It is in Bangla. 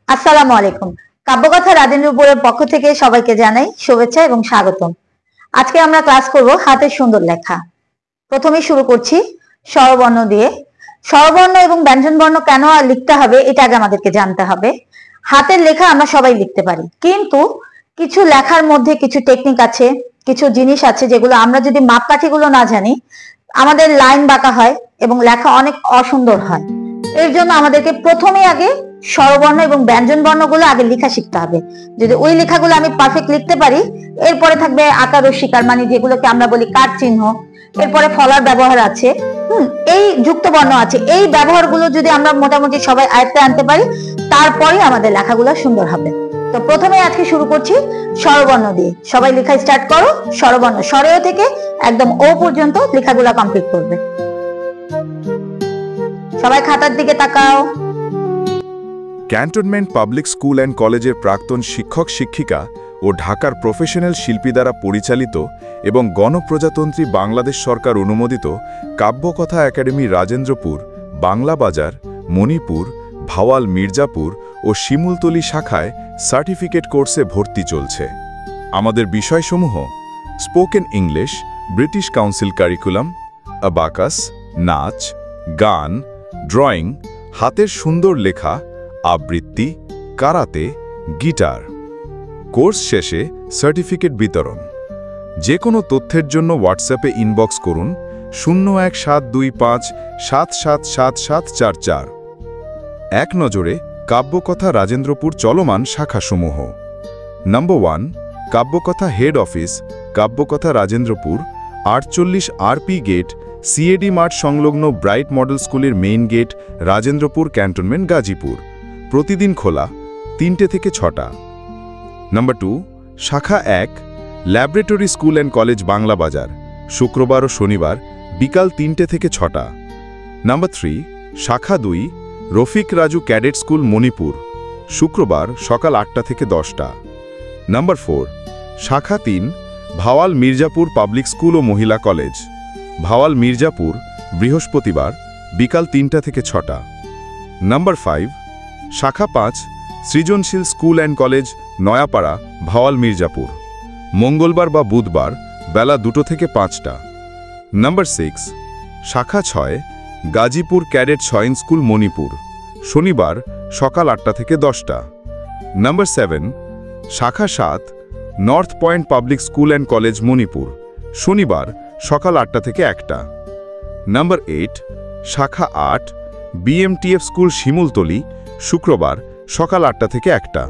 আসসালামু আলাইকুম। কাব্যকথা রাজেন্দ্রপুরের পক্ষ থেকে সবাইকে জানাই শুভেচ্ছা এবং স্বাগতম। আজকে আমরা ক্লাস করব হাতের সুন্দর লেখা। প্রথমেই শুরু করছি স্বরবর্ণ দিয়ে। স্বরবর্ণ এবং ব্যঞ্জনবর্ণ কেন লিখতে হবে এটা আগে আমাদেরকে জানতে হবে। হাতের লেখা আমরা সবাই লিখতে পারি, কিন্তু কিছু লেখার মধ্যে কিছু টেকনিক আছে, কিছু জিনিস আছে যেগুলো আমরা যদি মাপকাঠিগুলো না জানি আমাদের লাইন বাঁকা হয় এবং লেখা অনেক অসুন্দর হয়। এর জন্য আমাদেরকে প্রথমে আগে স্বরবর্ণ এবং ব্যঞ্জন বর্ণগুলো আগে লেখা শিখতে হবে। যদি ওই লেখাগুলো আমি পারফেক্ট লিখতে পারি, এরপরে থাকবে আকার ও শিকার, মানে যেগুলোকে আমরা বলি কাট চিহ্ন, এরপরে ফলার ব্যবহার আছে, এই যুক্ত বর্ণ আছে। এই ব্যবহারগুলো যদি আমরা মোটামুটি সবাই আয়ত্তে আনতে পারি, তারপরে আমাদের লেখাগুলো সুন্দর হবে। তো প্রথমে আজকে শুরু করছি স্বরবর্ণ দিয়ে। সবাই লেখা স্টার্ট করো। স্বরবর্ণ স্বরেয় থেকে একদম ও পর্যন্ত লেখাগুলো কমপ্লিট করবে। সবাই খাতার দিকে তাকাও। ক্যান্টনমেন্ট পাবলিক স্কুল অ্যান্ড কলেজের প্রাক্তন শিক্ষক শিক্ষিকা ও ঢাকার প্রফেশনাল শিল্পী দ্বারা পরিচালিত এবং গণপ্রজাতন্ত্রী বাংলাদেশ সরকার অনুমোদিত কাব্যকথা একাডেমি রাজেন্দ্রপুর, বাংলা বাজার, মণিপুর, ভাওয়াল মির্জাপুর ও শিমুলতলি শাখায় সার্টিফিকেট কোর্সে ভর্তি চলছে। আমাদের বিষয়সমূহ: spoken English, British council curriculum, abacus, নাচ, গান, ড্রয়িং, হাতের সুন্দর লেখা, আবৃত্তি, কারাতে, গিটার। কোর্স শেষে সার্টিফিকেট বিতরণ। যে কোনো তথ্যের জন্য হোয়াটসঅ্যাপে ইনবক্স করুন 01725777744। এক নজরে কাব্যকথা রাজেন্দ্রপুর চলমান শাখাসমূহ। Number 1, Kabyakatha head office, Kabyakatha Rajendrapur, 48 RP gate, CAD মাঠ সংলগ্ন ব্রাইট মডেল স্কুলের main gate, Rajendrapur cantonment, Gazipur. প্রতিদিন খোলা 3টে থেকে 6টা। নম্বর 2, শাখা 1, laboratory school and college, Bangla Bazar, শুক্রবার ও শনিবার বিকাল 3টে থেকে 6টা। নম্বর 3, শাখা 2, রফিক রাজু ক্যাডেট স্কুল, মণিপুর, শুক্রবার সকাল 8টা থেকে 10টা। নম্বর 4, শাখা 3, ভাওয়াল মির্জাপুর পাবলিক স্কুল ও মহিলা কলেজ, ভাওয়াল মির্জাপুর, বৃহস্পতিবার বিকাল 3টা থেকে 6টা। নম্বর 5, শাখা 5, সৃজনশীল school and college, Nayapara, Bhawal Mirzapur, মঙ্গলবার বা বুধবার বেলা 2টো থেকে 5টা। নম্বর 6, শাখা 6, Gazipur cadet swine school, Manipur, শনিবার সকাল 8টা থেকে 10টা। নম্বর 7, শাখা 7, north point public school and college, Manipur, শনিবার সকাল 8টা থেকে 1টা। নম্বর 8, শাখা 8, BMTF স্কুল, শিমুলতলি, শুক্রবার সকাল 8টা থেকে 1টা।